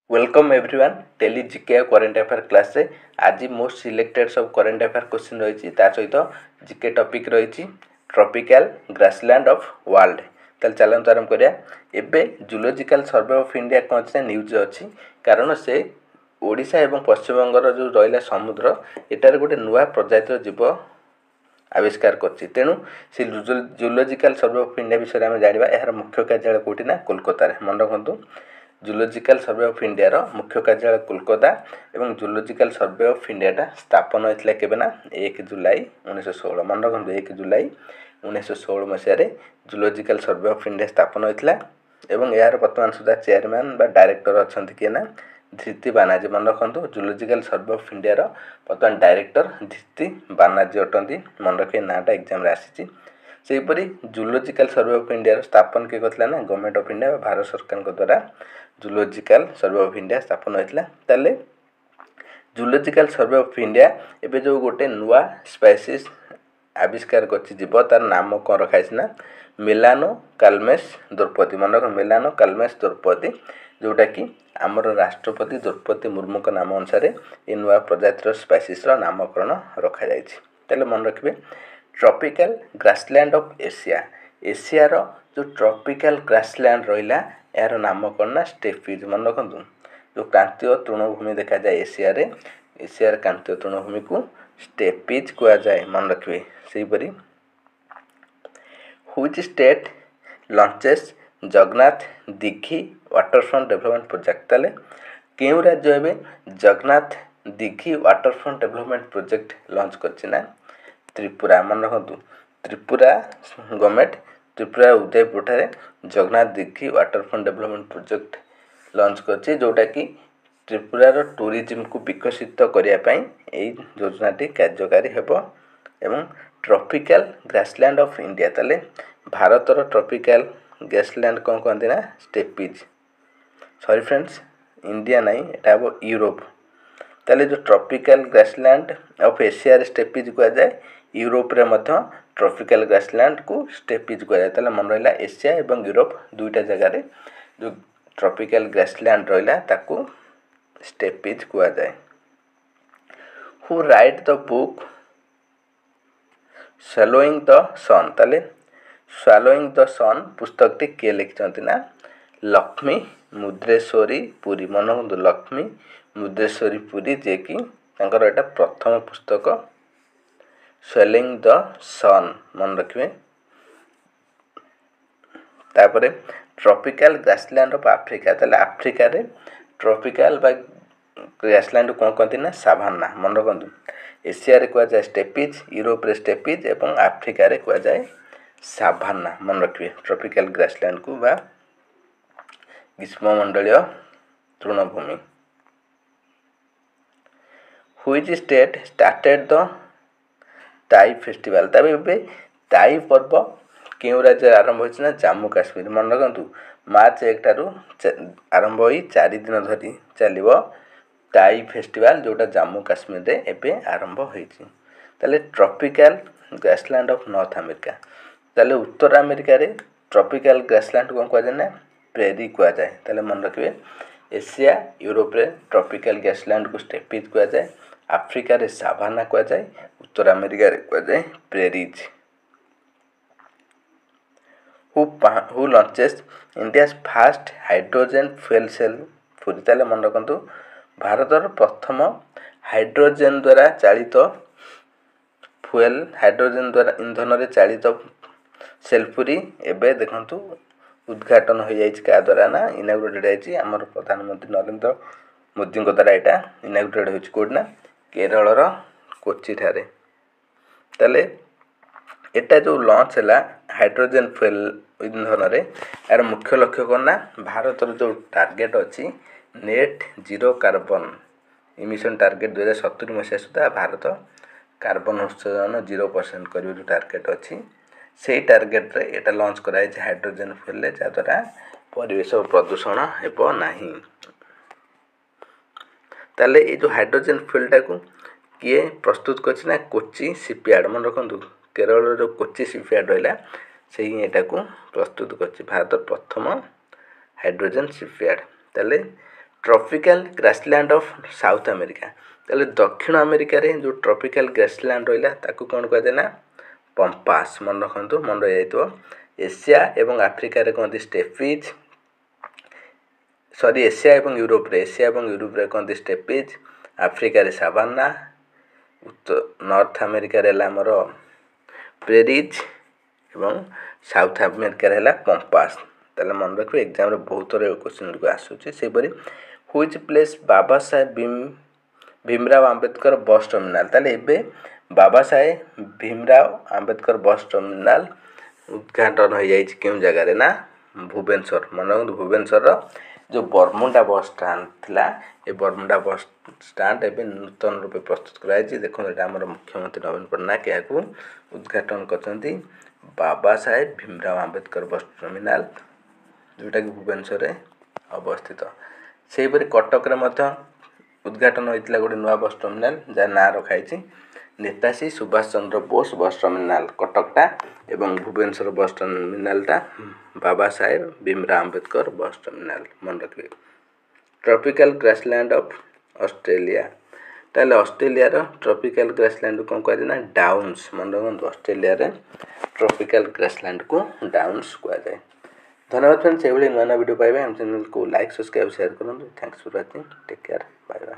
Welcome everyone daily GK current affair class रे आज most selected सब करेंट अफेयर क्वेश्चन रही सहित जीके टॉपिक रही ट्रॉपिकल ग्रासलैंड ऑफ वर्ल्ड। ताल चलते आरंभ करिया। एबे जूलॉजिकल सर्वे ऑफ इंडिया कौन से न्यूज अच्छी कारण से ओडिशा एवं पश्चिम बंगर जो रहा समुद्र एटार गोटे नुआ प्रजातिर जीव आविष्कार करछि। तेणु से जूलॉजिकल सर्वे ऑफ इंडिया विषय में जाना यार मुख्य कार्यालय कौटी ना कोलकाता मन रखु। जूलॉजिकल सर्वे ऑफ इंडिया रो मुख्य कार्यालय कोलकाता एवं जूलॉजिकल सर्वे ऑफ इंडिया स्थापन होता केबे ना 1 जुलाई 1916 मन रखु 1 जुलाई 1916 मसीह जूलॉजिकल सर्वे ऑफ इंडिया स्थापन होता एवं यार वर्तमान सुधा चेयरमैन बा डायरेक्टर अच्छा किए ना धृति बानार्जी मन रखु। जूलॉजिकल सर्वे ऑफ इंडिया रो वर्तमान डायरेक्टर धृति बानार्जी अटंती मन रखिए नाटा एग्जाम रे आसी। सेहीपरि जूलॉजिकल सर्वे ऑफ इंडिया स्थापन किए करथिला ना गवर्नमेंट ऑफ इंडिया भारत सरकार द्वारा जूलॉजिकल सर्वे ऑफ इंडिया स्थापन होता। ताले जूलॉजिकल सर्वे ऑफ इंडिया एबे जो गोटे नुआ स्पेसीज आविष्कार करछि जीव तार नाम कौन रखाई ना मेलानोकालमेस द्रौपदी मन रख मेलानोकालमेस द्रौपदी जोटा कि आमर राष्ट्रपति द्रौपदी मुर्मू का नाम अनुसार ये नुआ प्रजातिर स्पेसीज नामकरण रखा जाइछि। ताले मन रखिबे ट्रॉपिकल ग्रासलैंड ऑफ एशिया एशियार जो ट्रॉपिकल ग्रासलैंड रहिला यार नामकरण ना स्टेपीज मन रखु। जो क्रांतीय तृणभूमि देखा जाए एशियार क्रांतीय तृणभूमि को स्टेपीज कहा जाए मन रखिए। सेहीपरि which state launches Jagannath Digha waterfront development project. ताले केउ राज्य एवं Jagannath Digha waterfront development project launch करछि ना त्रिपुरा मन रखु। त्रिपुरा गवर्नमेंट त्रिपुरा उदयपुर ठारे Jagannath Digha waterfront development project launch करछि जोटा कि त्रिपुरार टूरिज्म को विकसित करने योजनाटी कार्यकारी हेबो। एवं ट्रॉपिकल ग्रासलैंड ऑफ इंडिया ताले भारतर ट्रॉपिकल ग्रासलैंड कौन कहते ना स्टेपीज सॉरी फ्रेंड्स इंडिया नहीं एटा हेबो यूरोप। ताले जो tropical grassland of Asia steppes कहा जाए यूरोप रे मध्य ट्रॉपिकल ग्रासलैंड को स्टेपीज कहा जाए। ताले मन रहा एशिया एवं यूरोप दुईटा जगह जो ट्रॉपिकल ग्रासलैंड रहा ताकू स्टेपीज कहा जाए। Who wrote the book swallowing the sun. ताले स्वैलोइंग द सन पुस्तकटी किए लिखिछंती ना लक्ष्मी मुद्रेश्वरी पुरी मन रखु। लक्ष्मी मुद्रेश्वरी पुरी जे कि तांकर एटा प्रथम पुस्तक स्वैलोइंग द सन मन रखिए। तापरे ट्रॉपिकल ग्रासलैंड ऑफ अफ्रीका ताले अफ्रीका रे ट्रॉपिकल बा ग्रासलैंड कौन कहते ना साभाना मन रखु। एशिया रे कहा जाए स्टेपीज यूरोप रे स्टेपीज एवं अफ्रीका रे कहा जाए साभाना मन रखिए ट्रॉपिकल ग्रासलैंड को बा ग्रीष्ममंडलीय तृणभूमि। व्हिच स्टेट स्टार्टेड द ताई फेस्टिवल। तबे ताई पर्व केउ राज्य आरंभ होछि ना जम्मू काश्मीर मन रखु। मार्च 1 ठारू आरंभ होई 4 दिन धरी चलिबो ताई फेस्टिवल जोटा जम्मू काश्मीर रे एबे आरंभ होइछि। ताले tropical grassland of north America ताले उत्तर अमेरिका रे ट्रॉपिकल ग्रासलैंड को कहा जाए ना प्रेरी कहा जाए। ताले मन रखिए एशिया यूरोप रे ट्रॉपिकल ग्रासलैंड को स्टेपीज कहा जाए अफ्रीका रे साभाना कहा जाए उत्तर अमेरिका रे कहा जाए prairies. Who launches India's first hydrogen fuel cell पूरी। ताले मन रखु भारतर प्रथम हाइड्रोजन द्वारा चालित फ्यूल हाइड्रोजन द्वारा इंधन रे चालित सेलपुरी एबे देखंतु उद्घाटन हो जाइछ का द्वारा ना इनागुरेटेड आइछि हमर प्रधानमंत्री नरेंद्र मोदी को द्वारा एटा इनागुरेटेड होइछ कोड ना केरल रो कोच्चि ठारे। ताले एटा जो लॉन्च हैला हाइड्रोजन फ्यूल इंधन रे यार मुख्य लक्ष्य कोन ना भारतर जो टार्गेट अछि net zero carbon emission target 2070 मसीहा सुधा भारत कार्बन उत्सर्जन 0% करियो जो टार्गेट अछि से टार्गेट रे एटा लॉन्च कराय जे हाइड्रोजन फ्यूल ले जा द्वारा परिवेश प्रदूषण हेबो नाही। ताले ए जो हाइड्रोजन फ्यूल टा को किए प्रस्तुत करछि ना कोच्चि शिपयार्ड मन रखु। केरल जो कोच्चि शिपयार्ड रहला सेही एटा को प्रस्तुत करछि भारत प्रथम हाइड्रोजन शिपयार्ड। ताले tropical grassland of south America ताले दक्षिण अमेरिका रे जो ट्रॉपिकल ग्रासलैंड रहिला ताकू कोन कहते ना पंपास मन रखंतु मन रहि जाइतो। एशिया एवं आफ्रिका रे कहते स्टेपीज सॉरी एशिया एवं यूरोप रे कहते स्टेपीज आफ्रिका रे सावाना उत्तर नॉर्थ अमेरिका रे हमर प्रेरीज एवं साउथ अमेरिका रे पंपास ताले मन रखो एग्जाम रे बहुत रे क्वेश्चन को आसुची से परी which place Baba Saheb Bhimrao Ambedkar bus terminal ताले एबे बाबा साहेब भीमराव अंबेडकर बस टर्मिनल उद्घाटन हो जाई केउ जगह रे ना भुवनेश्वर मन भुवनेश्वर रो जो बरमुंडा बस स्टैंड थिला ए बरमुंडा बस स्टैंड एबे नूतन रूपे प्रस्तुत कराई छी। देखो एटा हमर मुख्यमंत्री नवीन पटनायक याकू उद्घाटन करछंती बाबा साहेब भीमराव अंबेडकर बस टर्मिनल जोटा कि भुवनेश्वर रे अवस्थित। सेहीपरि कटक रे मध्य उद्घाटन होइतिला गोटे नुआ बस टर्मिनल जा ना रखाई छी नेताजी सुभाष चंद्र बोस बस टर्मिनल कटकटा एवं भुवनेश्वर बस टर्मिनलटा बाबा साहेब भीमराव अंबेडकर बस टर्मिनल मन रखिए। ट्रॉपिकल ग्रासलैंड ऑफ ऑस्ट्रेलिया ताले ऑस्ट्रेलिया रो ट्रॉपिकल ग्रासलैंड को कहै ना डाउन्स मन रखंतु ऑस्ट्रेलिया रे ट्रॉपिकल ग्रासलैंड को डाउन्स कहै जाय। धन्यवाद फ्रेंड्स, एभली नया वीडियो पाइबे हम चैनल को लाइक सब्सक्राइब शेयर करंतु। Thanks for watching, take care, bye bye.